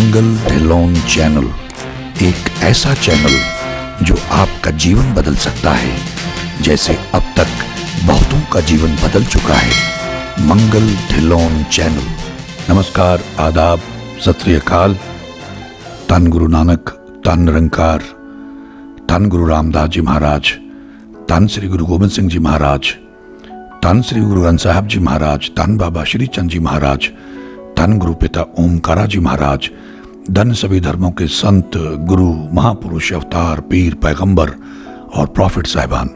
मंगल Dhillon channel एक ऐसा channel जो आपका जीवन बदल सकता है, जैसे अब तक बहुतों का जीवन बदल चुका है। मंगल ढिल्लोन चैनल। नमस्कार, आदाब, सत श्री अकाल। धन गुरु नानक, धन निरंकार, धन गुरु रामदास जी महाराज, धन श्री गुरु गोबिंद सिंह जी महाराज, धन श्री गुरु ग्रंथ साहब जी महाराज, धन बाबा श्री चंद जी महाराज, धन गुरु पिता ओमकारा जी महाराज, धन सभी धर्मों के संत, गुरु, महापुरुष, अवतार, पीर, पैगंबर और प्रॉफिट साहिबान।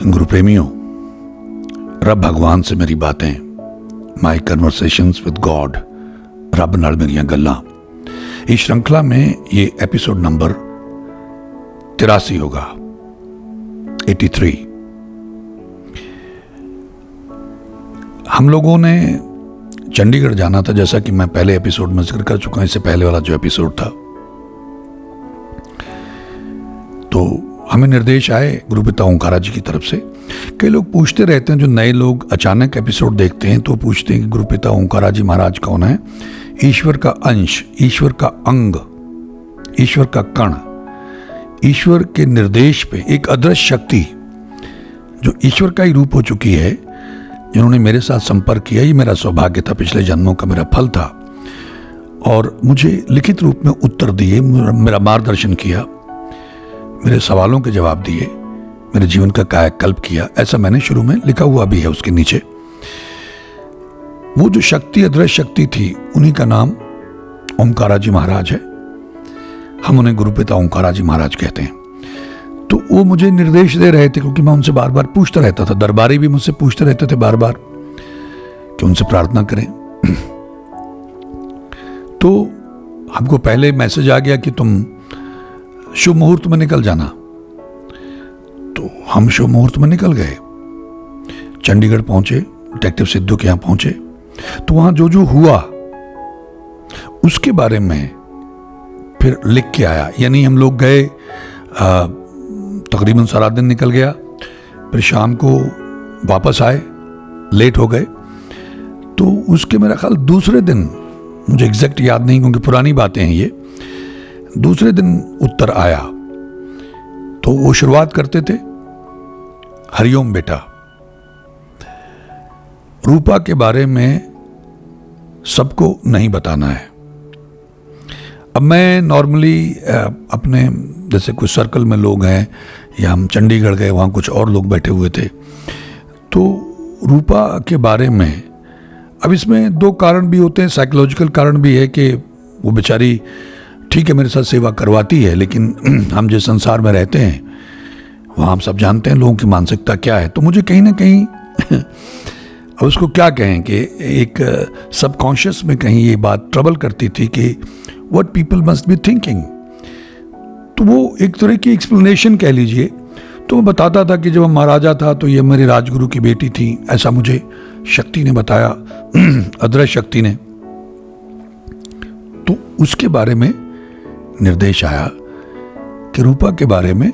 गुरु प्रेमियों, रब भगवान से मेरी बातें, माई कन्वर्सेशंस विद गॉड, रब नाल मेरियां गल्लां। इस श्रृंखला में ये एपिसोड नंबर 83 होगा, 83। हम लोगों ने चंडीगढ़ जाना था, जैसा कि मैं पहले एपिसोड में जिक्र कर चुका हूं। इससे पहले वाला जो एपिसोड था, तो हमें निर्देश आए गुरु पिता ओमकारा जी की तरफ से। कई लोग पूछते रहते हैं, जो नए लोग अचानक एपिसोड देखते हैं तो पूछते हैं कि गुरु पिता ओमकारा जी महाराज कौन है। ईश्वर का अंश, ईश्वर का अंग, ईश्वर का कण, ईश्वर के निर्देश पे एक अदृश्य शक्ति जो ईश्वर का ही रूप हो चुकी है, जिन्होंने मेरे साथ संपर्क किया। ये मेरा सौभाग्य था, पिछले जन्मों का मेरा फल था, और मुझे लिखित रूप में उत्तर दिए, मेरा मार्गदर्शन किया, मेरे सवालों के जवाब दिए, मेरे जीवन का कायाकल्प किया। ऐसा मैंने शुरू में लिखा हुआ भी है उसके नीचे। वो जो शक्ति, अदृश्य शक्ति थी, उन्हीं का नाम ओमकारा जी महाराज है। हम उन्हें गुरु पिता ओमकारा जी महाराज कहते हैं। तो वो मुझे निर्देश दे रहे थे, क्योंकि मैं उनसे बार बार पूछता रहता था। दरबारी भी मुझसे पूछते रहते थे बार बार कि उनसे प्रार्थना करें। तो हमको पहले मैसेज आ गया कि तुम शुभ मुहूर्त में निकल जाना। तो हम शुभ मुहूर्त में निकल गए, चंडीगढ़ पहुंचे, डिटेक्टिव सिद्धू के यहां पहुंचे। तो वहां जो जो हुआ उसके बारे में फिर लिख के आया। यानी हम लोग गए, तकरीबन सारा दिन निकल गया, फिर शाम को वापस आए, लेट हो गए। तो उसके मेरा ख्याल दूसरे दिन, मुझे एग्जैक्ट याद नहीं क्योंकि पुरानी बातें हैं ये, दूसरे दिन उत्तर आया। तो वो शुरुआत करते थे, हरिओम बेटा, रूपा के बारे में सबको नहीं बताना है। अब मैं नॉर्मली अपने, जैसे कुछ सर्कल में लोग हैं, या हम चंडीगढ़ गए, वहाँ कुछ और लोग बैठे हुए थे, तो रूपा के बारे में, अब इसमें दो कारण भी होते हैं। साइकोलॉजिकल कारण भी है कि वो बेचारी ठीक है मेरे साथ सेवा करवाती है, लेकिन हम जिस संसार में रहते हैं वहाँ हम सब जानते हैं लोगों की मानसिकता क्या है। तो मुझे कहीं ना कहीं अब उसको क्या कहें कि एक सबकॉन्शियस में कहीं ये बात ट्रबल करती थी कि what people must be thinking. तो वो एक तरह की एक्सप्लेनेशन कह लीजिए। तो मैं बताता था कि जब हम महाराजा था तो ये मेरे राजगुरु की बेटी थी, ऐसा मुझे शक्ति ने बताया, अदृश्य शक्ति ने। तो उसके बारे में निर्देश आया कि रूपा के बारे में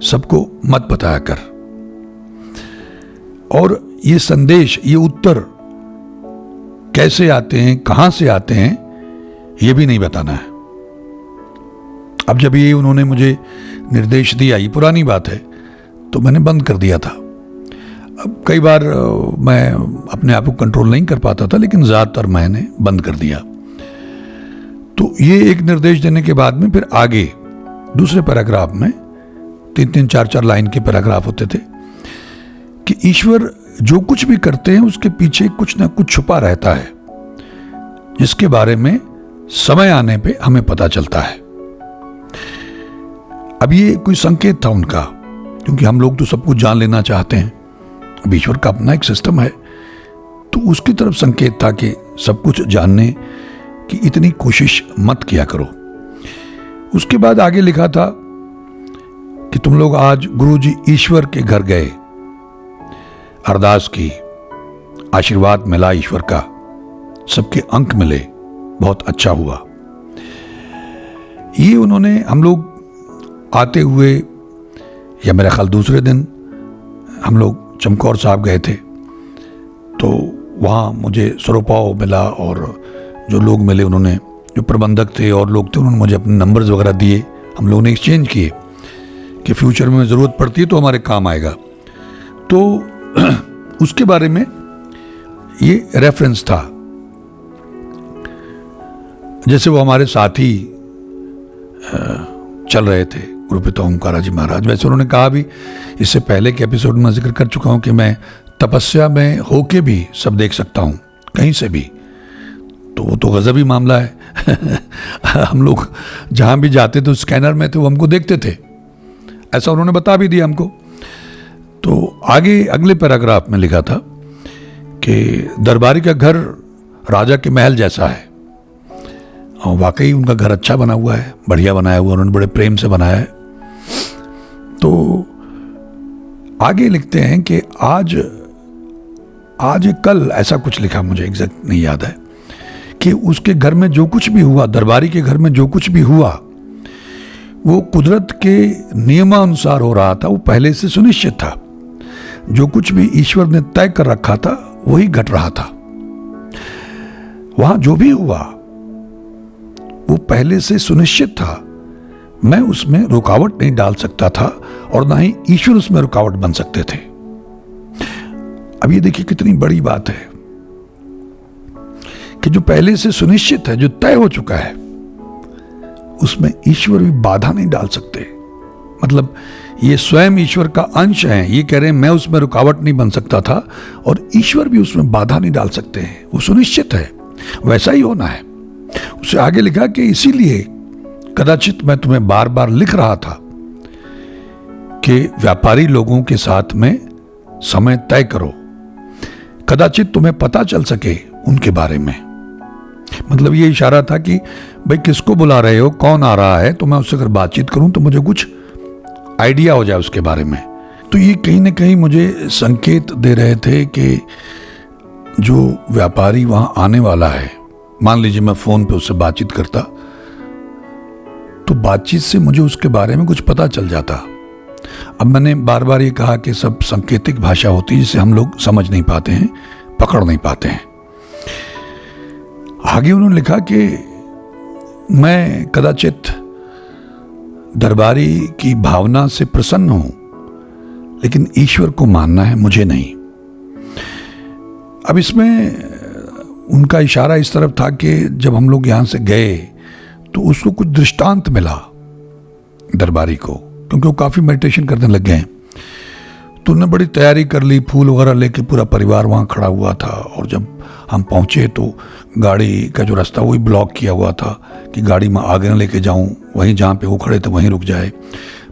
सबको मत बताया कर, और ये संदेश, ये उत्तर कैसे आते हैं, कहां से आते हैं, ये भी नहीं बताना है। अब जब ये उन्होंने मुझे निर्देश दिया, ये पुरानी बात है, तो मैंने बंद कर दिया था। अब कई बार मैं अपने आप को कंट्रोल नहीं कर पाता था, लेकिन ज़्यादातर मैंने बंद कर दिया। तो ये एक निर्देश देने के बाद में फिर आगे दूसरे पैराग्राफ में 3-3, 4-4 लाइन के पैराग्राफ होते थे कि ईश्वर जो कुछ भी करते हैं उसके पीछे कुछ ना कुछ छुपा रहता है, जिसके बारे में समय आने पे हमें पता चलता है। अब ये कोई संकेत था उनका, क्योंकि हम लोग तो सब कुछ जान लेना चाहते हैं। अब ईश्वर का अपना एक सिस्टम है, तो उसकी तरफ संकेत था कि सब कुछ जानने की इतनी कोशिश मत किया करो। उसके बाद आगे लिखा था कि तुम लोग आज गुरुजी ईश्वर के घर गए, अरदास की, आशीर्वाद मिला ईश्वर का, सबके अंक मिले, बहुत अच्छा हुआ। ये उन्होंने, हम लोग आते हुए, या मेरा ख्याल दूसरे दिन हम लोग चमकौर साहब गए थे, तो वहाँ मुझे सरोपाव मिला और जो लोग मिले, उन्होंने, जो प्रबंधक थे और लोग थे, उन्होंने मुझे अपने नंबर्स वगैरह दिए, हम लोगों ने एक्सचेंज किए कि फ्यूचर में ज़रूरत पड़ती है तो हमारे काम आएगा। तो उसके बारे में ये रेफरेंस था। जैसे वो हमारे साथी चल रहे थे गुरुपिता ओंकारा जी महाराज, वैसे उन्होंने कहा भी, इससे पहले के एपिसोड में जिक्र कर चुका हूँ कि मैं तपस्या में होके भी सब देख सकता हूँ, कहीं से भी। तो वो तो गजबी मामला है। हम लोग जहाँ भी जाते थे स्कैनर में थे, वो हमको देखते थे, ऐसा उन्होंने बता भी दिया हमको। तो आगे अगले पैराग्राफ में लिखा था कि दरबारी का घर राजा के महल जैसा है, और वाकई उनका घर अच्छा बना हुआ है, बढ़िया बनाया हुआ, उन्होंने बड़े प्रेम से बनाया है। तो आगे लिखते हैं कि आज कल ऐसा कुछ लिखा, मुझे एग्जैक्ट नहीं याद है, कि उसके घर में जो कुछ भी हुआ, दरबारी के घर में जो कुछ भी हुआ, वो कुदरत के नियमानुसार हो रहा था, वो पहले से सुनिश्चित था। जो कुछ भी ईश्वर ने तय कर रखा था वही घट रहा था। वहां जो भी हुआ वो पहले से सुनिश्चित था। मैं उसमें रुकावट नहीं डाल सकता था और ना ही ईश्वर उसमें रुकावट बन सकते थे। अब ये देखिए कितनी बड़ी बात है कि जो पहले से सुनिश्चित है, जो तय हो चुका है, उसमें ईश्वर भी बाधा नहीं डाल सकते। मतलब ये स्वयं ईश्वर का अंश है, ये कह रहे हैं मैं उसमें रुकावट नहीं बन सकता था और ईश्वर भी उसमें बाधा नहीं डाल सकते हैं, वो सुनिश्चित है, वैसा ही होना है। उससे आगे लिखा कि इसीलिए कदाचित मैं तुम्हें बार बार लिख रहा था कि व्यापारी लोगों के साथ में समय तय करो, कदाचित तुम्हें पता चल सके उनके बारे में। मतलब ये इशारा था कि भाई किसको बुला रहे हो, कौन आ रहा है, तो मैं उससे अगर बातचीत करूं तो मुझे कुछ आइडिया हो जाए उसके बारे में। तो ये कहीं ना कहीं मुझे संकेत दे रहे थे कि जो व्यापारी वहां आने वाला है, मान लीजिए मैं फोन पे उससे बातचीत करता, तो बातचीत से मुझे उसके बारे में कुछ पता चल जाता। अब मैंने बार बार ये कहा कि सब सांकेतिक भाषा होती है जिसे हम लोग समझ नहीं पाते हैं, पकड़ नहीं पाते हैं। आगे उन्होंने लिखा कि मैं कदाचित दरबारी की भावना से प्रसन्न हूं, लेकिन ईश्वर को मानना है, मुझे नहीं। अब इसमें उनका इशारा इस तरफ था कि जब हम लोग यहां से गए तो उसको कुछ दृष्टांत मिला दरबारी को, क्योंकि वो काफी मेडिटेशन करने लग गए। तो उन्होंने बड़ी तैयारी कर ली, फूल वगैरह लेके पूरा परिवार वहां खड़ा हुआ था। और जब हम पहुंचे तो गाड़ी का जो रास्ता वही ब्लॉक किया हुआ था कि गाड़ी में आगे न लेके जाऊं, वहीं जहां पे वो खड़े थे वहीं रुक जाए।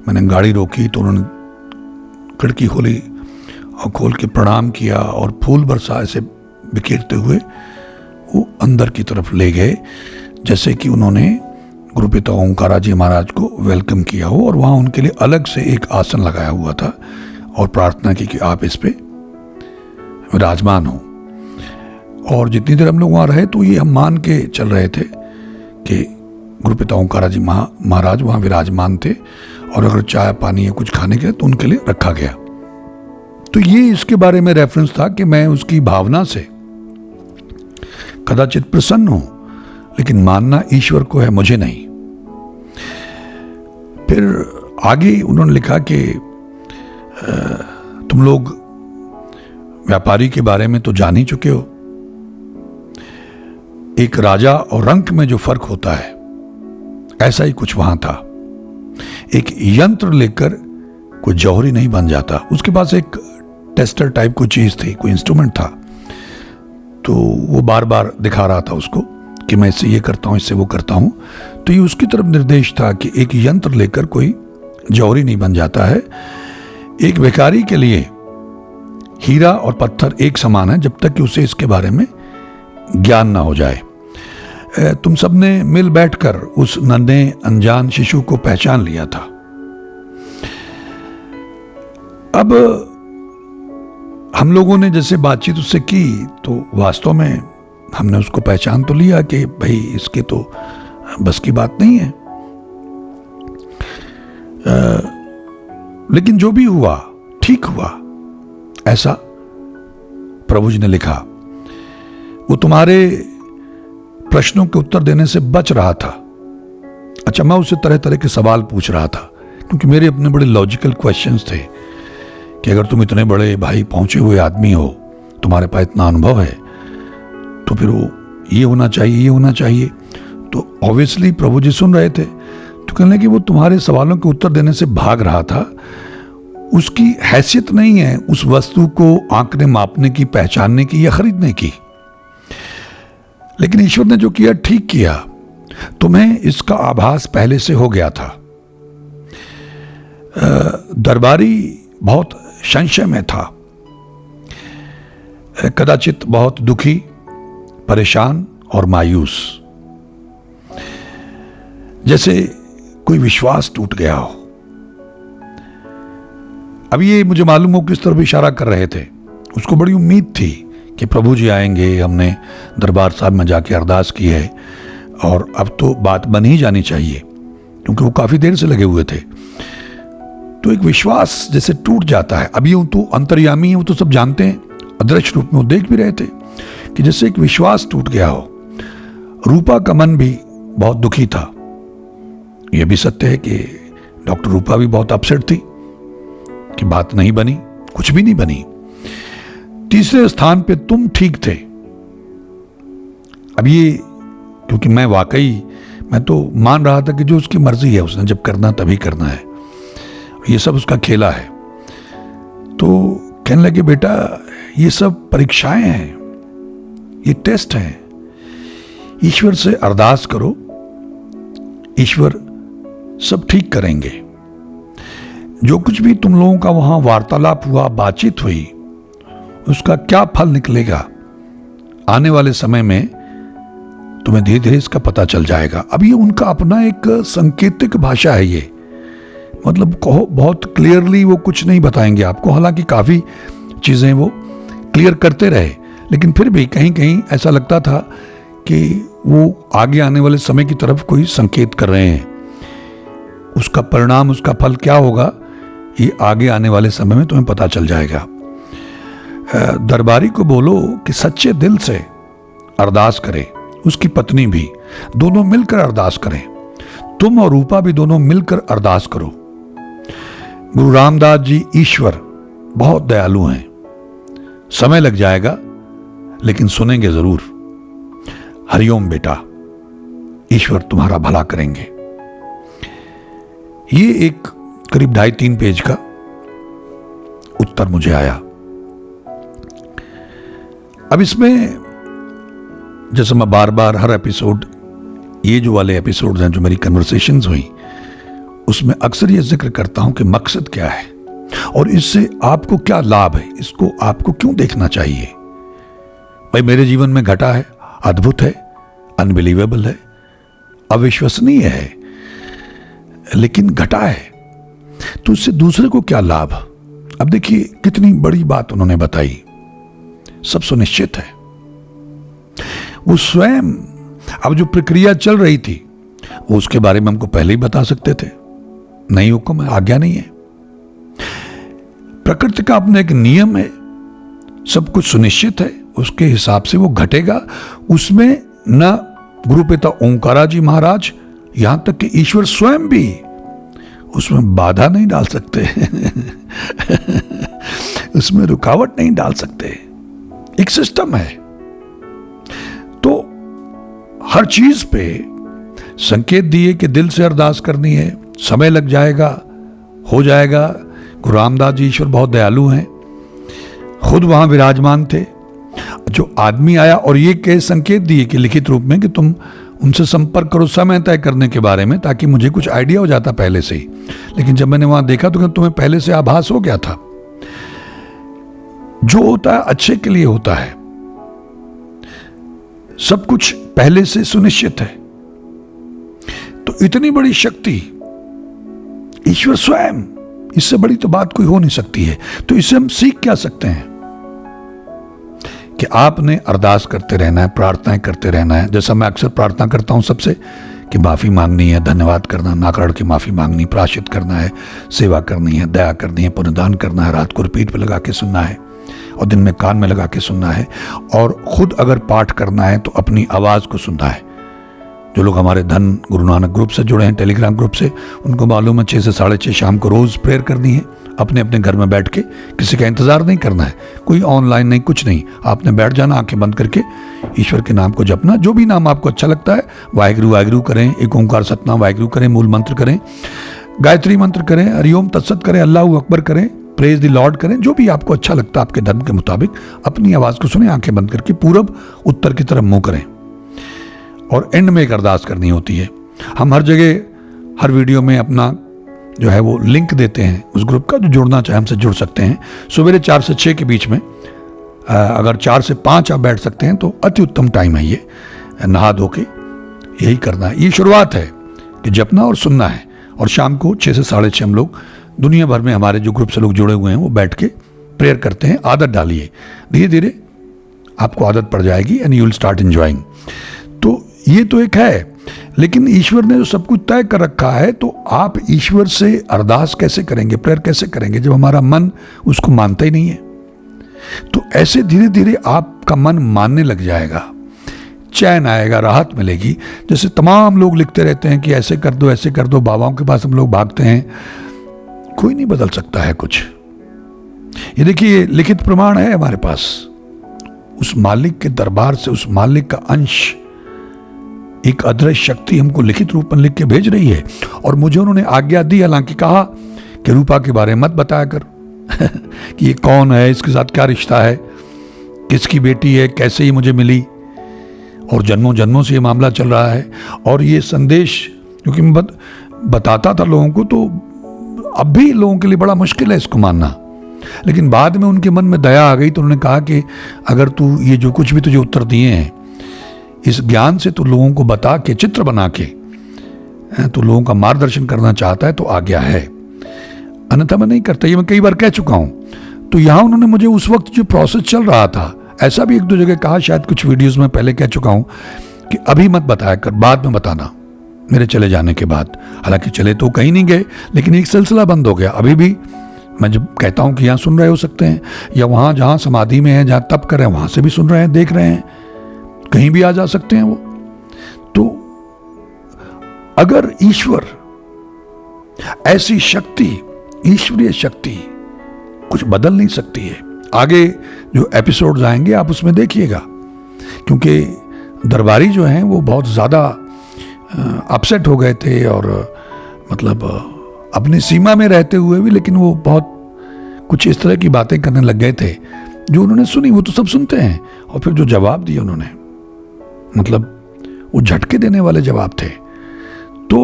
मैंने गाड़ी रोकी तो उन्होंने खिड़की खोली और खोल के प्रणाम किया और फूल बरसा ऐसे बिखेरते हुए वो अंदर की तरफ ले गए, जैसे कि उन्होंने गुरुपिता ओंकारा जी महाराज को वेलकम किया हो। और वहाँ उनके लिए अलग से एक आसन लगाया हुआ था और प्रार्थना की कि आप इस पे विराजमान हो। और जितनी देर हम लोग वहाँ रहे तो ये हम मान के चल रहे थे कि गुरुपिता ओंकारा जी महाराज वहाँ विराजमान थे, और अगर चाय पानी या कुछ खाने के लिए तो उनके लिए रखा गया। तो ये इसके बारे में रेफरेंस था कि मैं उसकी भावना से कदाचित प्रसन्न हूं, लेकिन मानना ईश्वर को है, मुझे नहीं। फिर आगे उन्होंने लिखा कि तुम लोग व्यापारी के बारे में तो जान ही चुके हो। एक राजा और रंक में जो फर्क होता है, ऐसा ही कुछ वहां था। एक यंत्र लेकर कोई जौहरी नहीं बन जाता। उसके पास एक टेस्टर टाइप कोई चीज थी, कोई इंस्ट्रूमेंट था, तो वो बार बार दिखा रहा था उसको कि मैं इससे ये करता हूं, इससे वो करता हूं। तो ये उसकी तरफ निर्देश था कि एक यंत्र लेकर कोई जौहरी नहीं बन जाता है। एक भिखारी के लिए हीरा और पत्थर एक समान है जब तक कि उसे इसके बारे में ज्ञान ना हो जाए। तुम सबने मिल बैठकर उस नन्हे अनजान शिशु को पहचान लिया था। अब हम लोगों ने जैसे बातचीत उससे की तो वास्तव में हमने उसको पहचान तो लिया कि भाई इसके तो बस की बात नहीं है। लेकिन जो भी हुआ ठीक हुआ, ऐसा प्रभु जी ने लिखा। वो तुम्हारे प्रश्नों के उत्तर देने से बच रहा था। अच्छा, मैं उससे तरह तरह के सवाल पूछ रहा था, क्योंकि मेरे अपने बड़े लॉजिकल क्वेश्चंस थे कि अगर तुम इतने बड़े भाई पहुंचे हुए आदमी हो, तुम्हारे पास इतना अनुभव है, तो फिर वो ये होना चाहिए, ये होना चाहिए। तो ऑब्वियसली प्रभु जी सुन रहे थे, तो कहने लगे वो तुम्हारे सवालों के उत्तर देने से भाग रहा था, उसकी हैसियत नहीं है उस वस्तु को आंकने, मापने की, पहचानने की या खरीदने की। लेकिन ईश्वर ने जो किया ठीक किया, तुम्हें इसका आभास पहले से हो गया था। दरबारी बहुत संशय में था, कदाचित बहुत दुखी, परेशान और मायूस, जैसे कोई विश्वास टूट गया हो। अब ये मुझे मालूम हो किस तरफ इशारा कर रहे थे। उसको बड़ी उम्मीद थी कि प्रभु जी आएंगे, हमने दरबार साहब में जाके अरदास की है और अब तो बात बन ही जानी चाहिए, क्योंकि वो काफ़ी देर से लगे हुए थे। तो एक विश्वास जैसे टूट जाता है। अब यूं तो अंतर्यामी है, वो तो सब जानते हैं, अदृश्य रूप में वो देख भी रहे थे कि जैसे एक विश्वास टूट गया हो। रूपा का मन भी बहुत दुखी था। यह भी सत्य है कि डॉक्टर रूपा भी बहुत अपसेट थी कि बात नहीं बनी, कुछ भी नहीं बनी। तीसरे स्थान पे तुम ठीक थे। अब ये, क्योंकि मैं तो मान रहा था कि जो उसकी मर्जी है, उसने जब करना तभी करना है, ये सब उसका खेला है। तो कहने लगे, बेटा ये सब परीक्षाएं हैं, ये टेस्ट हैं, ईश्वर से अरदास करो, ईश्वर सब ठीक करेंगे। जो कुछ भी तुम लोगों का वहां वार्तालाप हुआ, बातचीत हुई, उसका क्या फल निकलेगा आने वाले समय में तुम्हें धीरे धीरे इसका पता चल जाएगा। अब ये उनका अपना एक सांकेतिक भाषा है, ये मतलब कहो बहुत क्लियरली वो कुछ नहीं बताएंगे आपको। हालांकि काफी चीजें वो क्लियर करते रहे, लेकिन फिर भी कहीं कहीं ऐसा लगता था कि वो आगे आने वाले समय की तरफ कोई संकेत कर रहे हैं। उसका परिणाम, उसका फल क्या होगा, ये आगे आने वाले समय में तुम्हें पता चल जाएगा। दरबारी को बोलो कि सच्चे दिल से अरदास करे, उसकी पत्नी भी, दोनों मिलकर अरदास करें। तुम और रूपा भी दोनों मिलकर अरदास करो। गुरु रामदास जी ईश्वर बहुत दयालु हैं, समय लग जाएगा लेकिन सुनेंगे जरूर। हरिओम बेटा, ईश्वर तुम्हारा भला करेंगे। ये एक करीब 2.5-3 पेज का उत्तर मुझे आया। अब इसमें जैसे मैं बार बार हर एपिसोड, ये जो वाले एपिसोड्स हैं जो मेरी कन्वर्सेशंस हुई, उसमें अक्सर ये जिक्र करता हूं कि मकसद क्या है और इससे आपको क्या लाभ है, इसको आपको क्यों देखना चाहिए। भाई मेरे जीवन में घटा है, अद्भुत है, अनबिलीवेबल है, अविश्वसनीय है, लेकिन घटा है, तो इससे दूसरे को क्या लाभ। अब देखिए कितनी बड़ी बात उन्होंने बताई, सब सुनिश्चित है। वो स्वयं, अब जो प्रक्रिया चल रही थी वो उसके बारे में हमको पहले ही बता सकते थे। नहीं, हुक्म है, आज्ञा नहीं है। प्रकृति का अपना एक नियम है, सब कुछ सुनिश्चित है, उसके हिसाब से वो घटेगा। उसमें न गुरुपिता ओंकारा जी महाराज, यहां तक कि ईश्वर स्वयं भी उसमें बाधा नहीं डाल सकते उसमें रुकावट नहीं डाल सकते। एक सिस्टम है। तो हर चीज पे संकेत दिए कि दिल से अरदास करनी है, समय लग जाएगा, हो जाएगा। गुरु रामदास जी ईश्वर बहुत दयालु हैं, खुद वहां विराजमान थे। जो आदमी आया और ये के संकेत दिए कि लिखित रूप में कि तुम उनसे संपर्क करो समय तय करने के बारे में, ताकि मुझे कुछ आइडिया हो जाता पहले से ही। लेकिन जब मैंने वहां देखा तो तुम्हें पहले से आभास हो गया था। जो होता है अच्छे के लिए होता है, सब कुछ पहले से सुनिश्चित है। तो इतनी बड़ी शक्ति ईश्वर स्वयं, इससे बड़ी तो बात कोई हो नहीं सकती है। तो इससे हम सीख क्या सकते हैं कि आपने अरदास करते रहना है, प्रार्थनाएं करते रहना है। जैसा मैं अक्सर प्रार्थना करता हूं सबसे कि माफी मांगनी है, धन्यवाद करना, नाकड़ की माफी मांगनी, प्रायश्चित करना है, सेवा करनी है, दया करनी है, पुण्यदान करना है, रात को रिपीट पे लगा के सुनना है और दिन में कान में लगा के सुनना है, और खुद अगर पाठ करना है तो अपनी आवाज को सुनना है। जो लोग हमारे धन गुरु नानक ग्रुप से जुड़े हैं, टेलीग्राम ग्रुप से, उनको मालूम है 6 से 6:30 शाम को रोज़ प्रेयर करनी है, अपने अपने घर में बैठ के। किसी का इंतज़ार नहीं करना है, कोई ऑनलाइन नहीं, कुछ नहीं। आपने बैठ जाना, आंखें बंद करके ईश्वर के नाम को जपना, जो भी नाम आपको अच्छा लगता है। वाहिगुरु वाहिगुरु करें, एक ओंकार सतनाम वाहिगुरु करें, मूल मंत्र करें, गायत्री मंत्र करें, हरिओम तत्सत करें, अल्लाहू अकबर करें, प्रेज द लॉर्ड करें, जो भी आपको अच्छा लगता है आपके धर्म के मुताबिक। अपनी आवाज़ को सुने, आंखें बंद करके पूरब उत्तर की तरफ मुंह करें, और एंड में एक अरदास करनी होती है। हम हर जगह हर वीडियो में अपना जो है वो लिंक देते हैं उस ग्रुप का, जो जुड़ना चाहे हमसे जुड़ सकते हैं। सवेरे 4 से 6 के बीच में, अगर 4 से 5 आप बैठ सकते हैं तो अति उत्तम टाइम है ये, नहा धो के यही करना है। ये शुरुआत है कि जपना और सुनना है। और शाम को 6 से 6:30 हम लोग दुनिया भर में हमारे जो ग्रुप से लोग जुड़े हुए हैं वो बैठ के प्रेयर करते हैं। आदत डालिए, धीरे धीरे आपको आदत पड़ जाएगी and you will start enjoying. तो ये तो एक है, लेकिन ईश्वर ने जो सब कुछ तय कर रखा है, तो आप ईश्वर से अरदास कैसे करेंगे, प्रेयर कैसे करेंगे, जब हमारा मन उसको मानता ही नहीं है। तो ऐसे धीरे धीरे आपका मन मानने लग जाएगा, चैन आएगा, राहत मिलेगी। जैसे तमाम लोग लिखते रहते हैं कि ऐसे कर दो, ऐसे कर दो, बाबाओं के पास हम लोग भागते हैं, कोई नहीं बदल सकता है कुछ। ये देखिए, लिखित प्रमाण है हमारे पास, उस मालिक के दरबार से, उस मालिक का अंश, एक अदृश्य शक्ति हमको लिखित रूप में लिख के भेज रही है। और मुझे उन्होंने आज्ञा दी, हालांकि कहा कि रूपा के बारे में मत बताया कर कि ये कौन है, इसके साथ क्या रिश्ता है, किसकी बेटी है, कैसे ही मुझे मिली, और जन्मों जन्मों से ये मामला चल रहा है। और ये संदेश क्योंकि मैं बताता था लोगों को, तो अब भी लोगों के लिए बड़ा मुश्किल है इसको मानना। लेकिन बाद में उनके मन में दया आ गई, तो उन्होंने कहा कि अगर तू ये जो कुछ भी तुझे उत्तर दिए हैं, इस ज्ञान से तो लोगों को बता के, चित्र बना के तो लोगों का मार्गदर्शन करना चाहता है, तो आज्ञा है, अन्यथा मैं नहीं करता। ये मैं कई बार कह चुका हूं। तो यहां उन्होंने मुझे उस वक्त जो प्रोसेस चल रहा था, ऐसा भी 1-2 जगह कहा, शायद कुछ वीडियोस में पहले कह चुका हूं कि अभी मत बताया कर, बाद में बताना, मेरे चले जाने के बाद। हालांकि चले तो कहीं नहीं गए, लेकिन एक सिलसिला बंद हो गया। अभी भी मैं जब कहता हूं कि यहाँ सुन रहे हो सकते हैं, या वहां जहां समाधि में हैं, जहां तप कर रहे हैं, वहां से भी सुन रहे हैं, देख रहे हैं, कहीं भी आ जा सकते हैं वो। तो अगर ईश्वर, ऐसी शक्ति, ईश्वरीय शक्ति कुछ बदल नहीं सकती है। आगे जो एपिसोड्स आएंगे आप उसमें देखिएगा, क्योंकि दरबारी जो हैं वो बहुत ज़्यादा अपसेट हो गए थे, और मतलब अपनी सीमा में रहते हुए भी, लेकिन वो बहुत कुछ इस तरह की बातें करने लग गए थे जो उन्होंने सुनी। वो तो सब सुनते हैं, और फिर जो जवाब दिए उन्होंने, मतलब वो झटके देने वाले जवाब थे। तो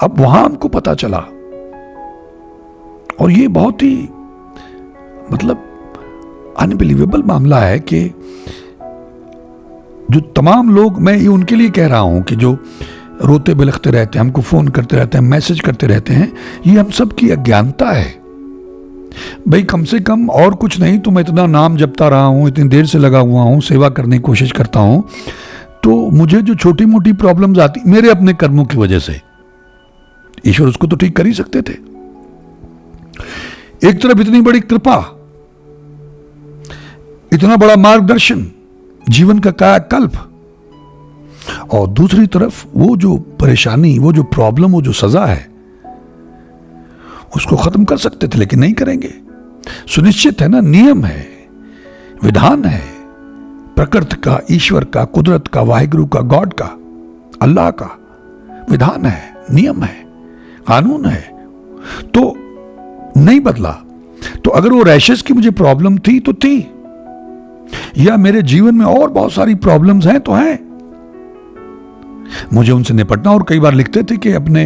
अब वहां हमको पता चला, और ये बहुत ही मतलब अनबिलीवेबल मामला है कि जो तमाम लोग, मैं ये उनके लिए कह रहा हूं कि जो रोते बिलखते रहते हैं, हमको फोन करते रहते हैं, मैसेज करते रहते हैं, ये हम सब की अज्ञानता है। भाई कम से कम और कुछ नहीं तो मैं इतना नाम जपता रहा हूं, इतनी देर से लगा हुआ हूं, सेवा करने की कोशिश करता हूं, तो मुझे जो छोटी मोटी प्रॉब्लम्स आती मेरे अपने कर्मों की वजह से, ईश्वर उसको तो ठीक कर ही सकते थे। एक तरफ इतनी बड़ी कृपा, इतना बड़ा मार्गदर्शन, जीवन का कायाकल्प, और दूसरी तरफ वो जो परेशानी, वो जो प्रॉब्लम, वो जो सजा है, उसको खत्म कर सकते थे, लेकिन नहीं करेंगे। सुनिश्चित है ना, नियम है, विधान है, प्रकृति का, ईश्वर का, कुदरत का, वाहिगुरु का, गॉड का, अल्लाह का विधान है, नियम है, कानून है, तो नहीं बदला। तो अगर वो रैशेस की मुझे प्रॉब्लम थी तो थी, या मेरे जीवन में और बहुत सारी प्रॉब्लम्स हैं तो हैं, मुझे उनसे निपटना। और कई बार लिखते थे कि अपने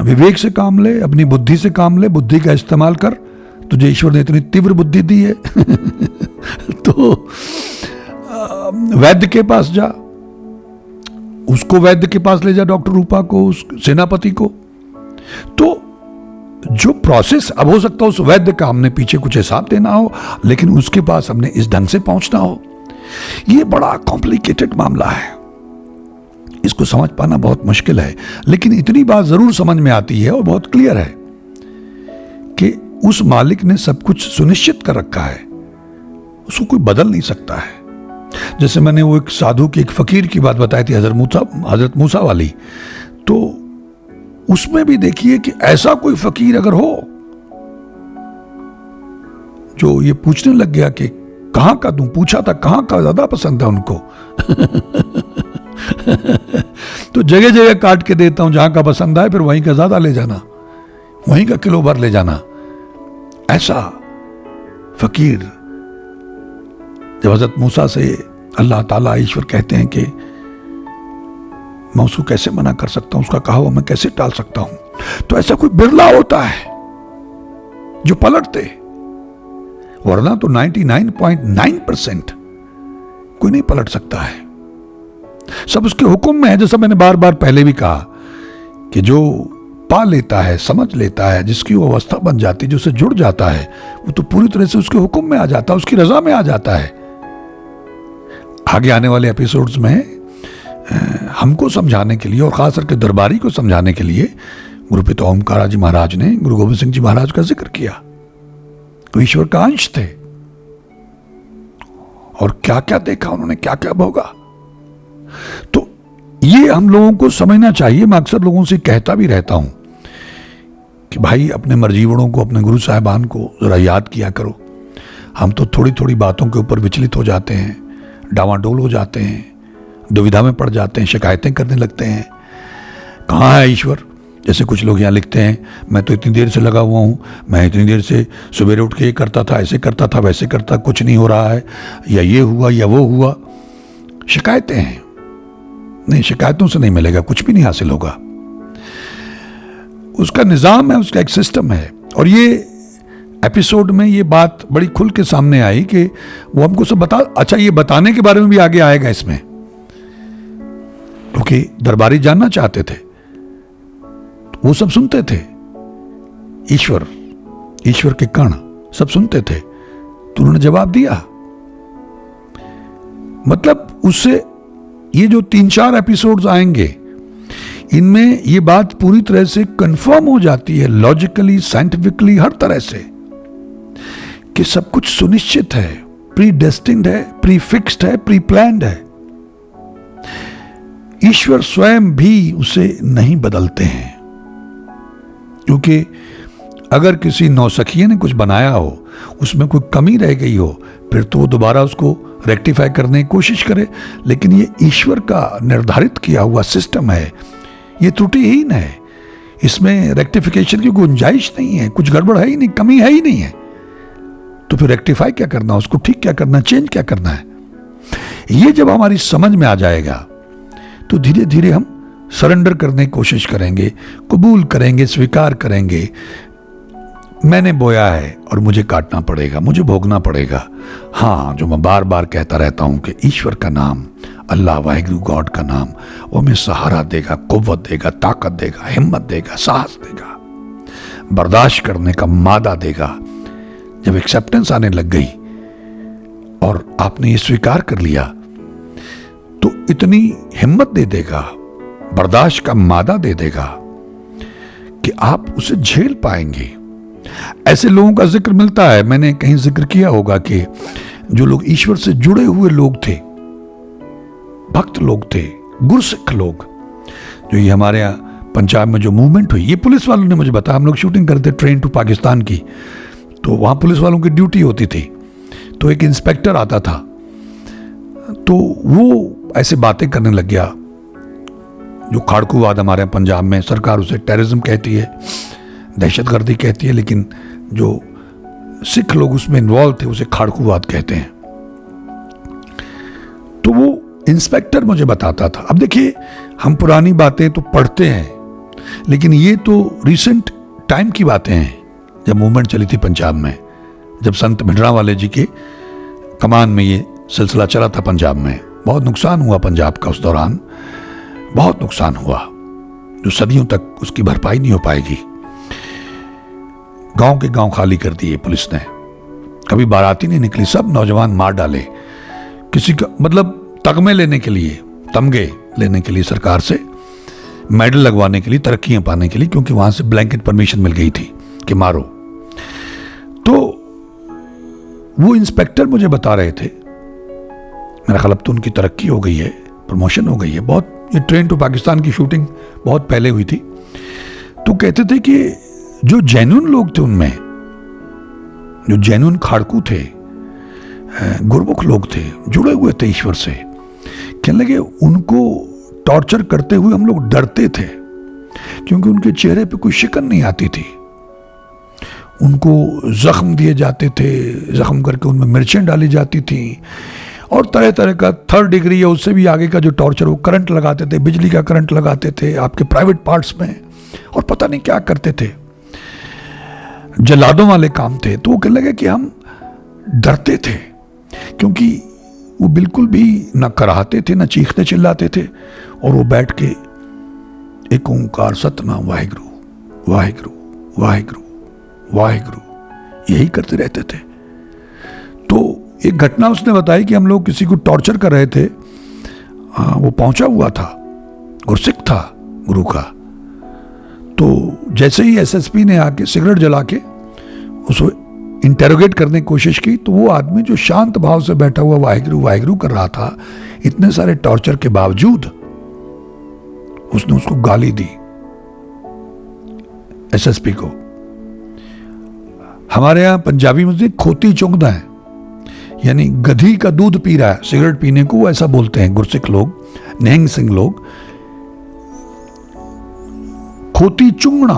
विवेक से काम ले, अपनी बुद्धि से काम ले, बुद्धि का इस्तेमाल कर, तुझे ईश्वर ने इतनी तीव्र बुद्धि दी है तो वैद्य के पास जा, उसको वैद्य के पास ले जा, डॉक्टर रूपा को, उस सेनापति को। तो जो प्रोसेस, अब हो सकता है उस वैद्य का हमने पीछे कुछ हिसाब देना हो, लेकिन उसके पास हमने इस ढंग से पहुंचना हो। ये बड़ा कॉम्प्लिकेटेड मामला है, इसको समझ पाना बहुत मुश्किल है। लेकिन इतनी बात जरूर समझ में आती है और बहुत क्लियर है कि उस मालिक ने सब कुछ सुनिश्चित कर रखा है, उसको कोई बदल नहीं सकता है। जैसे मैंने वो एक साधु की, एक फकीर की बात बताई थी, हजरत मूसा वाली, तो उसमें भी देखिए कि ऐसा कोई फकीर अगर हो जो ये पूछने लग गया कि कहां का दूं, पूछा था कहां का ज्यादा पसंद था उनको तो जगह जगह काट के देता हूं, जहां का पसंद आए फिर वहीं का ज्यादा ले जाना, वहीं का किलो भर ले जाना। ऐसा फकीर जब हजरत मूसा से अल्लाह ताला ईश्वर कहते हैं कि मैं उसको कैसे मना कर सकता हूं, उसका कहा हुआ मैं कैसे टाल सकता हूं, तो ऐसा कोई बिरला होता है जो पलटते, वरना तो 99.9% कोई नहीं पलट सकता है। सब उसके हुक्म में है। जैसा मैंने बार बार पहले भी कहा कि जो पा लेता है, समझ लेता है, जिसकी वो अवस्था बन जाती है, जो उससे जुड़ जाता है, वो तो पूरी तरह से उसके हुक्म में आ जाता है, उसकी रजा में आ जाता है। आगे आने वाले एपिसोड्स में हमको समझाने के लिए और खास करके दरबारी को समझाने के लिए गुरु पिता ओमकारा जी महाराज ने गुरु गोविंद सिंह जी महाराज का जिक्र किया। वो ईश्वर का अंश थे और क्या क्या देखा उन्होंने, क्या क्या भोगा। तो ये हम लोगों को समझना चाहिए। मैं अक्सर लोगों से कहता भी रहता हूं कि भाई अपने मर्जीवड़ों को, अपने गुरु साहिबान को जरा याद किया करो। हम तो थोड़ी थोड़ी बातों के ऊपर विचलित हो जाते हैं, डावाडोल हो जाते हैं, दुविधा में पड़ जाते हैं, शिकायतें करने लगते हैं, कहाँ है ईश्वर। जैसे कुछ लोग यहाँ लिखते हैं, मैं तो इतनी देर से लगा हुआ हूँ, मैं इतनी देर से सवेरे उठ के ये करता था, ऐसे करता था, वैसे करता, कुछ नहीं हो रहा है, या ये हुआ या वो हुआ। शिकायतें हैं, नहीं, शिकायतों से नहीं मिलेगा, कुछ भी नहीं हासिल होगा। उसका निज़ाम है, उसका एक सिस्टम है। और ये एपिसोड में ये बात बड़ी खुल के सामने आई कि वो हमको सब बता, अच्छा ये बताने के बारे में भी आगे आएगा इसमें, क्योंकि दरबारी जानना चाहते थे, वो सब सुनते थे, ईश्वर के कण सब सुनते थे, तो उन्होंने जवाब दिया। मतलब उससे ये जो 3-4 एपिसोड्स आएंगे, इनमें ये बात पूरी तरह से कंफर्म हो जाती है, लॉजिकली, साइंटिफिकली, हर तरह से, कि सब कुछ सुनिश्चित है, प्री डेस्टिन्ड है, प्री फिक्स्ड है, प्री प्लान्ड है। ईश्वर स्वयं भी उसे नहीं बदलते हैं, क्योंकि अगर किसी नौसखिए ने कुछ बनाया हो, उसमें कोई कमी रह गई हो, फिर तो वो दोबारा उसको रेक्टिफाई करने की कोशिश करे। लेकिन ये ईश्वर का निर्धारित किया हुआ सिस्टम है, ये त्रुटिहीन है, इसमें रेक्टिफिकेशन की गुंजाइश नहीं है, कुछ गड़बड़ है ही नहीं, कमी है ही नहीं है। तो फिर रेक्टिफाई क्या करना, उसको ठीक क्या करना, चेंज क्या करना है, ये जब हमारी समझ में आ जाएगा तो धीरे धीरे हम सरेंडर करने की कोशिश करेंगे, कबूल करेंगे, स्वीकार करेंगे। मैंने बोया है और मुझे काटना पड़ेगा, मुझे भोगना पड़ेगा। हाँ, जो मैं बार बार कहता रहता हूं कि ईश्वर का नाम, अल्लाह वाहिगुरु गॉड का नाम, वो हमें सहारा देगा, कुव्वत देगा, ताकत देगा, हिम्मत देगा, साहस देगा, बर्दाश्त करने का मादा देगा। जब एक्सेप्टेंस आने लग गई और आपने ये स्वीकार कर लिया, तो इतनी हिम्मत दे देगा, बर्दाश्त का मादा दे देगा कि आप उसे झेल पाएंगे। ऐसे लोगों का जिक्र मिलता है, मैंने कहीं जिक्र किया होगा कि जो लोग ईश्वर से जुड़े हुए लोग थे, भक्त लोग थे, गुरसिख लोग, जो ये हमारे यहाँ पंजाब में जो मूवमेंट हुई, ये पुलिस वालों ने मुझे बताया। हम लोग शूटिंग करते ट्रेन टू पाकिस्तान की, तो वहां पुलिस वालों की ड्यूटी होती थी, तो एक इंस्पेक्टर आता था, तो वो ऐसे बातें करने लग गया, जो खाड़कूवाद हमारे पंजाब में सरकार उसे टेररिज्म कहती है, दहशतगर्दी कहती है, लेकिन जो सिख लोग उसमें इन्वॉल्व थे उसे खाड़कूवाद कहते हैं। तो वो इंस्पेक्टर मुझे बताता था। अब देखिए, हम पुरानी बातें तो पढ़ते हैं, लेकिन ये तो रिसेंट टाइम की बातें हैं, जब मूवमेंट चली थी पंजाब में, जब संत भिंडरांवाले जी के कमान में ये सिलसिला चला था पंजाब में। बहुत नुकसान हुआ पंजाब का उस दौरान, बहुत नुकसान हुआ, जो सदियों तक उसकी भरपाई नहीं हो पाएगी। गांव के गांव खाली कर दिए पुलिस ने, कभी बाराती नहीं निकली, सब नौजवान मार डाले। किसी का मतलब तगमे लेने के लिए, तमगे लेने के लिए, सरकार से मेडल लगवाने के लिए, तरक्कियां पाने के लिए, क्योंकि वहां से ब्लैंकेट परमिशन मिल गई थी कि मारो। तो वो इंस्पेक्टर मुझे बता रहे थे, मेरा ख्याल अब तो उनकी तरक्की हो गई है, प्रमोशन हो गई है बहुत। ये ट्रेन टू पाकिस्तान की शूटिंग बहुत पहले हुई थी। तो कहते थे कि जो जेन्युइन लोग थे उनमें, जो जेन्युइन खाड़कू थे, गुरमुख लोग थे, जुड़े हुए थे ईश्वर से, कहने लगे उनको टॉर्चर करते हुए हम लोग डरते थे, क्योंकि उनके चेहरे पे कोई शिकन नहीं आती थी। उनको जख्म दिए जाते थे, जख्म करके उनमें मिर्चें डाली जाती थी, और तरह तरह का 3rd डिग्री या उससे भी आगे का जो टॉर्चर, वो करंट लगाते थे, बिजली का करंट लगाते थे आपके प्राइवेट पार्ट्स में, और पता नहीं क्या करते थे, जल्लादों वाले काम थे। तो वो कहने लगे कि हम डरते थे, क्योंकि वो बिल्कुल भी न कराहते थे, न चीखते चिल्लाते थे, और वो बैठ के एक ओंकार सतनाम वाहिगुरु वाहिगुरु वाहिगुरु वाहिगुरु यही करते रहते थे। तो एक घटना उसने बताई कि हम लोग किसी को टॉर्चर कर रहे थे, वो पहुंचा हुआ था, गुरसिख था गुरु का। तो जैसे ही एसएसपी ने आके सिगरेट जला के उसको इंटेरोगेट करने की कोशिश की, तो वो आदमी जो शांत भाव से बैठा हुआ वाहिगुरु वाहिगुरु कर रहा था, इतने सारे टॉर्चर के बावजूद उसने उसको गाली दी, एसएसपी को। हमारे यहां पंजाबी में खोती चुंगदा है, यानी गधी का दूध पी रहा है सिगरेट पीने को, वो ऐसा बोलते हैं गुरसिख लोग, निहंग सिंह लोग। खोती चुंगना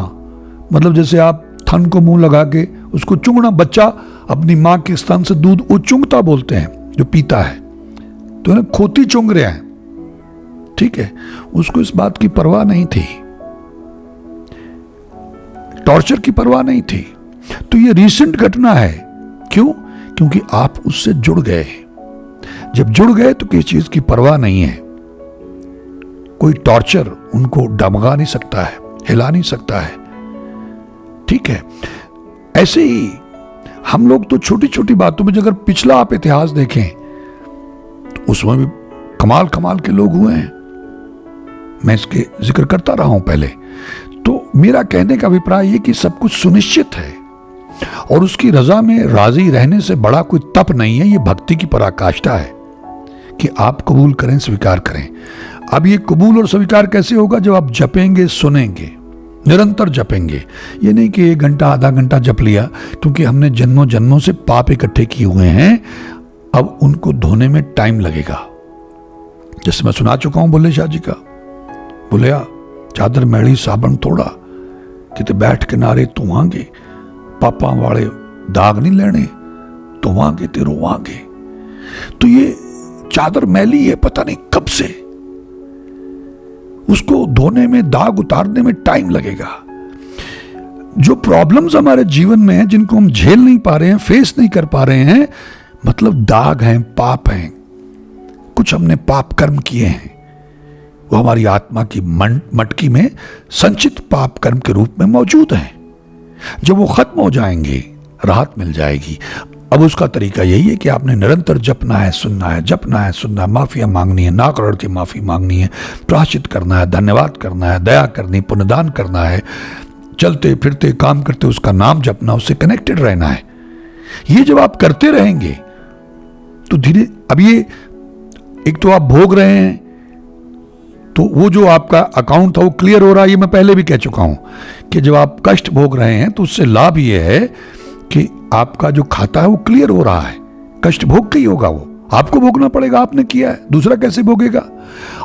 मतलब जैसे आप थन को मुंह लगा के उसको चुंगना, बच्चा अपनी मां के स्तन से दूध वो चुंगता बोलते हैं जो पीता है, तो ना खोती चुंग रहा है, ठीक है। उसको इस बात की परवाह नहीं थी, टॉर्चर की परवाह नहीं थी। तो ये रीसेंट घटना है, क्यों? क्योंकि आप उससे जुड़ गए। जब जुड़ गए तो किसी चीज की परवाह नहीं है, कोई टॉर्चर उनको डमगा नहीं सकता है, हिला नहीं सकता है, ठीक है। ऐसे ही हम लोग तो छोटी छोटी बातों में, अगर पिछला आप इतिहास देखें तो उसमें भी कमाल कमाल के लोग हुए हैं, मैं इसके जिक्र करता रहा हूं पहले। तो मेरा कहने का अभिप्राय ये कि सब कुछ सुनिश्चित है, और उसकी रजा में राजी रहने से बड़ा कोई तप नहीं है। ये भक्ति की पराकाष्ठा है कि आप कबूल करें, स्वीकार करें। अब ये कबूल और स्वीकार कैसे होगा? जब आप जपेंगे, सुनेंगे, निरंतर जपेंगे। ये नहीं कि 1 घंटा आधा घंटा जप लिया, क्योंकि हमने जन्मों जन्मों से पाप इकट्ठे किए हुए हैं, अब उनको धोने में टाइम लगेगा। जैसे मैं सुना चुका हूं बुल्ले शाह जी का, बोलिया चादर मैली साबन थोड़ा, किते बैठ के नारे तुवांगे, पापा वाले दाग नहीं लेने, तुवांगे ते रोवांगे। तो ये चादर मैली है, पता नहीं कब से, उसको धोने में, दाग उतारने में टाइम लगेगा। जो प्रॉब्लम्स हमारे जीवन में हैं, जिनको हम झेल नहीं पा रहे हैं, फेस नहीं कर पा रहे हैं, मतलब दाग हैं, पाप हैं, कुछ हमने पाप कर्म किए हैं, वो हमारी आत्मा की मटकी में संचित पाप कर्म के रूप में मौजूद हैं। जब वो खत्म हो जाएंगे, राहत मिल जाएगी। अब उसका तरीका यही है कि आपने निरंतर जपना है, सुनना है, जपना है, सुनना है, माफियां मांगनी है, नाक रगड़ के माफी मांगनी है, प्रायश्चित करना है, धन्यवाद करना है, दया करनी, पुण्यदान करना है, चलते फिरते काम करते उसका नाम जपना, उससे कनेक्टेड रहना है। ये जब आप करते रहेंगे तो धीरे, अब ये एक तो आप भोग रहे हैं, तो वो जो आपका अकाउंट था वो क्लियर हो रहा है। ये मैं पहले भी कह चुका हूं कि जब आप कष्ट भोग रहे हैं तो उससे लाभ ये है कि आपका जो खाता है वो क्लियर हो रहा है। कष्ट भोग के ही होगा, वो आपको भोगना पड़ेगा, आपने किया है, दूसरा कैसे भोगेगा।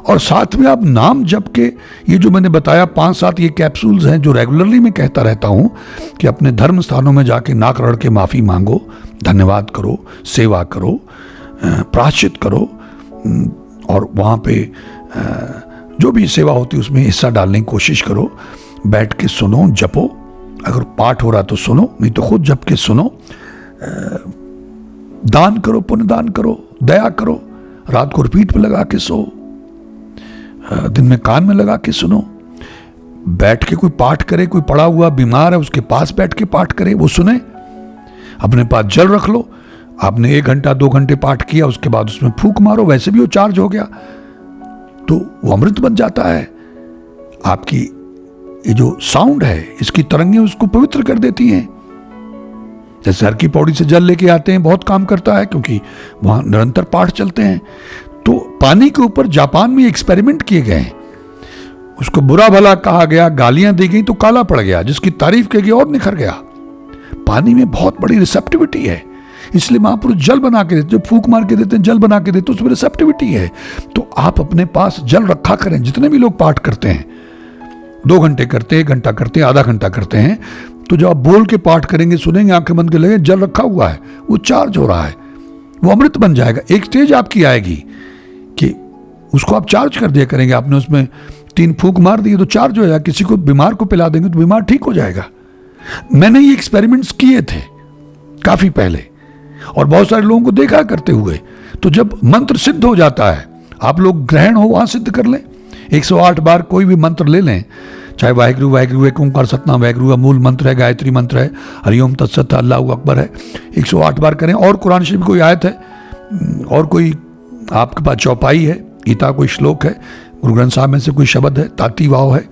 और साथ में आप नाम जप के, ये जो मैंने बताया 5-7 ये कैप्सूल्स हैं जो रेगुलरली मैं कहता रहता हूं कि अपने धर्म स्थानों में जाके नाक रगड़ के माफी मांगो, धन्यवाद करो, सेवा करो, प्रायश्चित करो, और वहां पे जो भी सेवा होती है उसमें हिस्सा डालने की कोशिश करो। बैठ के सुनो, जपो, अगर पाठ हो रहा तो सुनो, नहीं तो खुद जप के सुनो, दान करो, पुण्य दान करो, दया करो, रात को रिपीट पे लगा के सो, दिन में कान में लगा के सुनो, बैठ के कोई पाठ करे, कोई पड़ा हुआ बीमार है उसके पास बैठ के पाठ करे, वो सुने, अपने पास जल रख लो। आपने 1 घंटा 2 घंटे पाठ किया, उसके बाद उसमें फूंक मारो, वैसे भी वो चार्ज हो गया, तो वो अमृत बन जाता है। आपकी ये जो साउंड है, इसकी तरंगें उसको पवित्र कर देती हैं। जैसे हर की पौड़ी से जल लेके आते हैं, बहुत काम करता है क्योंकि वहाँ निरंतर पाठ चलते हैं। तो पानी के ऊपर जापान में एक्सपेरिमेंट किए गए हैं, उसको बुरा भला कहा गया, गालियां दी गई तो काला पड़ गया, जिसकी तारीफ की गई और निखर गया। पानी में बहुत बड़ी रिसेप्टिविटी है, इसलिए महापुरुष जल बना के देते, जो फूंक मार के देते हैं जल बना के देते, उसमें रिसेप्टिविटी है। तो आप अपने पास जल रखा करें। जितने भी लोग पाठ करते हैं, 2 घंटे करते हैं, 1 घंटा करते हैं, आधा घंटा करते हैं, तो जब आप बोल के पाठ करेंगे, सुनेंगे, आंखें बंद के लगे, जल रखा हुआ है, वो चार्ज हो रहा है, वो अमृत बन जाएगा। एक स्टेज आपकी आएगी कि उसको आप चार्ज कर दिया करेंगे। आपने उसमें 3 फूंक मार दिए तो चार्ज हो जाएगा। किसी को बीमार को पिला देंगे तो बीमार ठीक हो जाएगा। मैंने ये एक्सपेरिमेंट्स किए थे काफी पहले और बहुत सारे लोगों को देखा करते हुए। तो जब मंत्र सिद्ध हो जाता है, आप लोग ग्रहण हो वहां सिद्ध कर लें, 108 बार कोई भी मंत्र ले लें, चाहे वाहिगुरु वाहिगुरु एक ओंकार सतनाम वाहिगुरु का मूल मंत्र है, गायत्री मंत्र है, हरिओम तत्सत अल्लाहु अकबर है, 108 बार करें। और कुरान शरीफ कोई आयत है, और कोई आपके पास चौपाई है, गीता कोई श्लोक है, गुरु ग्रंथ साहब में से कोई शब्द है, ताती वाव है,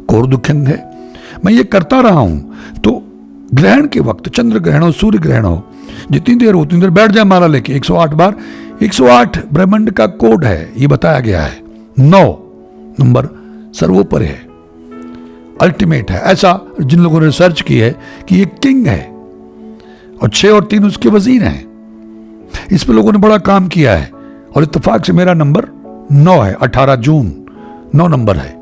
कोर दुखंग है, मैं ये करता रहा हूं। तो ग्रहण के वक्त, चंद्र ग्रहण हो, सूर्य ग्रहण हो, जितनी देर हो उतनी देर बैठ जाए माला लेके 108 बार। 108 ब्रह्मांड का कोड है, ये बताया गया है। 9 नंबर सर्वोपरि है, अल्टीमेट है। ऐसा जिन लोगों ने रिसर्च की है कि ये किंग है और 6 और 3 उसके वजीर हैं। इस पर लोगों ने बड़ा काम किया है और इत्तेफाक से मेरा नंबर 9 है, 18 जून 9 नंबर है।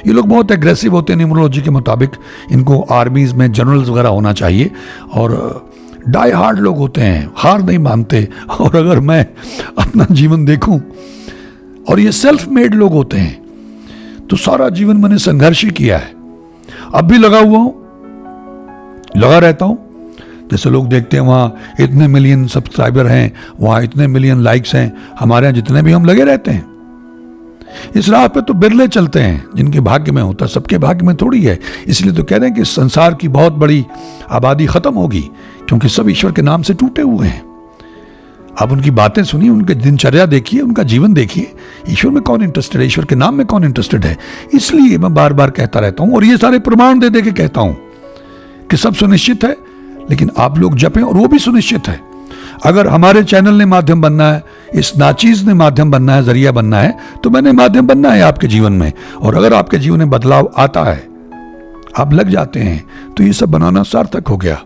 ये लोग बहुत एग्रेसिव होते हैं न्यूमरोलॉजी के मुताबिक, इनको आर्मीज में जनरल्स वगैरह होना चाहिए और डाई हार्ड लोग होते हैं, हार नहीं मानते। और अगर मैं अपना जीवन देखूं, और ये सेल्फ मेड लोग होते हैं, तो सारा जीवन मैंने संघर्ष ही किया है, अब भी लगा हुआ हूं, लगा रहता हूं। जैसे लोग देखते हैं वहां इतने मिलियन सब्सक्राइबर हैं, वहां इतने मिलियन लाइक्स हैं, हमारे यहां जितने भी हम लगे रहते हैं। इस राह पे तो बिरले चलते हैं जिनके भाग्य में होता, सबके भाग्य में थोड़ी है। इसलिए तो कह रहे हैं कि संसार की बहुत बड़ी आबादी खत्म होगी, क्योंकि सब ईश्वर के नाम से टूटे हुए हैं। आप उनकी बातें सुनिए, उनके दिनचर्या देखिए, उनका जीवन देखिए। ईश्वर में कौन इंटरेस्टेड है, ईश्वर के नाम में कौन इंटरेस्टेड है। इसलिए मैं बार बार कहता रहता हूं और ये सारे प्रमाण दे दे के कहता हूं कि सब सुनिश्चित है, लेकिन आप लोग जपें और वो भी सुनिश्चित है। अगर हमारे चैनल ने माध्यम बनना है, इस नाचीज ने माध्यम बनना है, जरिया बनना है, तो मैंने माध्यम बनना है आपके जीवन में। और अगर आपके जीवन में बदलाव आता है, आप लग जाते हैं, तो ये सब बनाना सार्थक हो गया।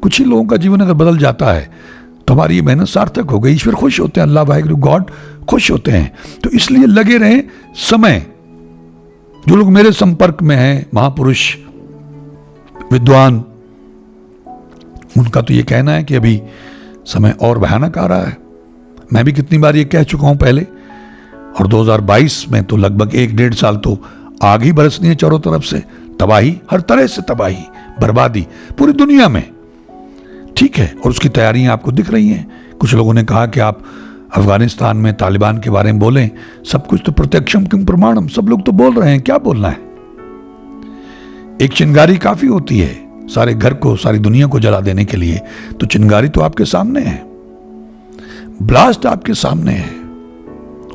कुछ ही लोगों का जीवन अगर बदल जाता है तो हमारी ये मेहनत सार्थक हो गई। ईश्वर खुश होते हैं, अल्लाह वाहिगुरु गॉड खुश होते हैं। तो इसलिए लगे रहें। समय, जो लोग मेरे संपर्क में हैं, महापुरुष, विद्वान, उनका तो ये कहना है कि अभी समय और भयानक आ रहा है। मैं भी कितनी बार ये कह चुका हूं पहले, और 2022 में तो लगभग 1-1.5 साल तो आग ही बरसनी है चारों तरफ से, तबाही, हर तरह से तबाही, बर्बादी पूरी दुनिया में। ठीक है, और उसकी तैयारियां आपको दिख रही हैं। कुछ लोगों ने कहा कि आप अफगानिस्तान में तालिबान के बारे में बोलें, सब कुछ तो प्रत्यक्षम किम प्रमाणम, सब लोग तो बोल रहे हैं, क्या बोलना है। एक चिंगारी काफी होती है सारे घर को, सारी दुनिया को जला देने के लिए। तो चिंगारी तो आपके सामने है, ब्लास्ट आपके सामने है,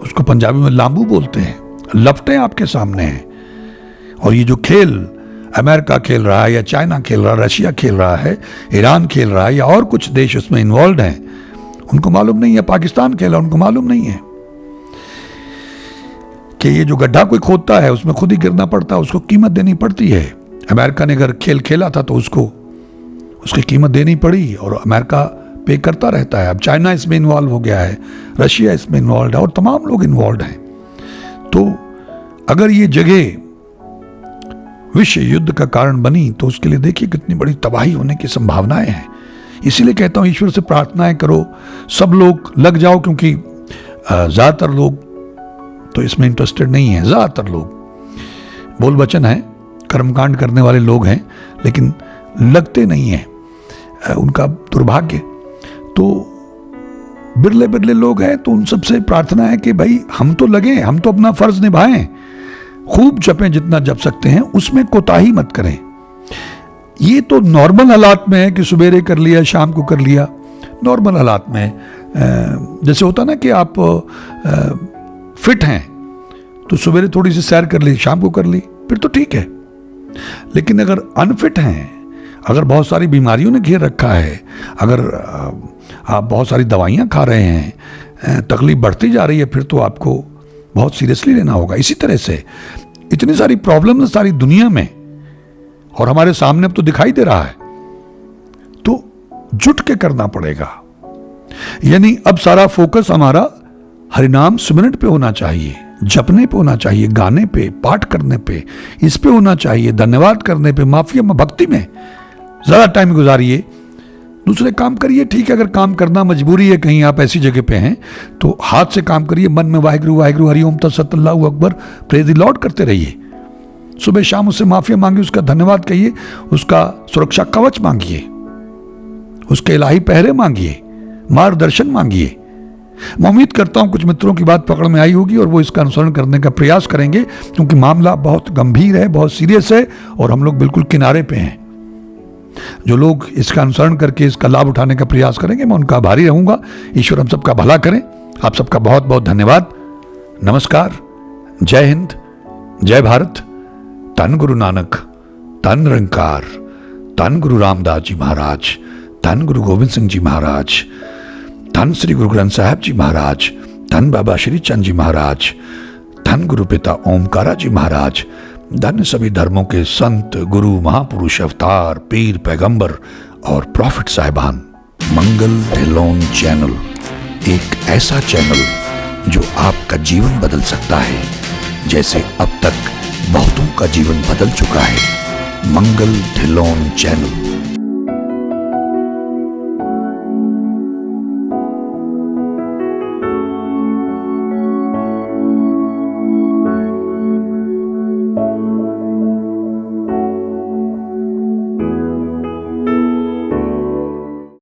उसको पंजाबी में लांबू बोलते हैं, लपटें आपके सामने हैं। और ये जो खेल अमेरिका खेल रहा है, या चाइना खेल रहा है, रशिया खेल रहा है, ईरान खेल रहा है, या और कुछ देश उसमें इन्वॉल्व हैं, उनको मालूम नहीं है। पाकिस्तान खेला, उनको मालूम नहीं है कि ये जो गड्ढा कोई खोदता है उसमें खुद ही गिरना पड़ता है, उसको कीमत देनी पड़ती है। अमेरिका ने अगर खेल खेला था तो उसको उसकी कीमत देनी पड़ी, और अमेरिका पे करता रहता है। अब चाइना इसमें इन्वॉल्व हो गया है, रशिया इसमें इन्वॉल्व है, और तमाम लोग इन्वॉल्व हैं। तो अगर ये जगह विश्व युद्ध का कारण बनी तो उसके लिए देखिए कितनी बड़ी तबाही होने की संभावनाएं हैं। इसीलिए कहता हूं ईश्वर से प्रार्थनाएं करो, सब लोग लग जाओ, क्योंकि ज्यादातर लोग तो इसमें इंटरेस्टेड नहीं है। ज्यादातर लोग बोल वचन है, कर्मकांड करने वाले लोग हैं, लेकिन लगते नहीं हैं, उनका दुर्भाग्य। तो बिरले बिरले लोग हैं। तो उन सबसे प्रार्थना है कि भाई हम तो लगे, हम तो अपना फर्ज निभाएं, खूब जपें जितना जप सकते हैं, उसमें कोताही मत करें। ये तो नॉर्मल हालात में है कि सुबेरे कर लिया, शाम को कर लिया, नॉर्मल हालात में। जैसे होता ना कि आप फिट हैं तो सुबेरे थोड़ी सी सैर कर ली, शाम को कर ली, फिर तो ठीक है। लेकिन अगर अनफिट हैं, अगर बहुत सारी बीमारियों ने घेर रखा है, अगर आप बहुत सारी दवाइयाँ खा रहे हैं, तकलीफ बढ़ती जा रही है, फिर तो आपको बहुत सीरियसली लेना होगा। इसी तरह से इतनी सारी प्रॉब्लम सारी दुनिया में और हमारे सामने अब तो दिखाई दे रहा है, तो जुट के करना पड़ेगा। यानी अब सारा फोकस हमारा हरिनाम सुमिरन पे होना चाहिए, जपने पे होना चाहिए, गाने पे, पाठ करने पे, इस पे होना चाहिए, धन्यवाद करने पे, माफी भक्ति में ज़्यादा टाइम गुजारिए। दूसरे काम करिए, ठीक है, अगर काम करना मजबूरी है, कहीं आप ऐसी जगह पे हैं तो हाथ से काम करिए, मन में वाहिगुरु वाहिगुरु हरिओम तत्सत अल्लाहु अकबर प्रेज द लॉर्ड करते रहिए। सुबह शाम उससे माफी मांगिए, उसका धन्यवाद कहिए, उसका सुरक्षा कवच मांगिए, उसके इलाही पहरे मांगिए, मार्गदर्शन मांगिए। मैं उम्मीद करता हूं कुछ मित्रों की बात पकड़ में आई होगी और वो इसका अनुसरण करने का प्रयास करेंगे, क्योंकि मामला बहुत गंभीर है, बहुत सीरियस है और हम लोग बिल्कुल किनारे पे हैं। जो लोग इसका अनुसरण करके इसका लाभ उठाने का प्रयास करेंगे, मैं उनका आभारी रहूंगा। ईश्वर हम सबका भला करें। आप सबका बहुत बहुत धन्यवाद। नमस्कार, जय हिंद, जय भारत। धन गुरु नानक, धन निरंकार, धन गुरु रामदास जी महाराज, धन गुरु गोविंद सिंह जी महाराज, धन श्री गुरु ग्रंथ साहब जी महाराज, धन बाबा श्री चंद जी महाराज, धन गुरु पिता ओमकारा जी महाराज, धन सभी धर्मों के संत, गुरु, महापुरुष, अवतार, पीर, पैगंबर और प्रॉफिट साहिबान। मंगल ढिल्लोन चैनल एक ऐसा चैनल जो आपका जीवन बदल सकता है, जैसे अब तक बहुतों का जीवन बदल चुका है। मंगल ढिल्लोन चैनल।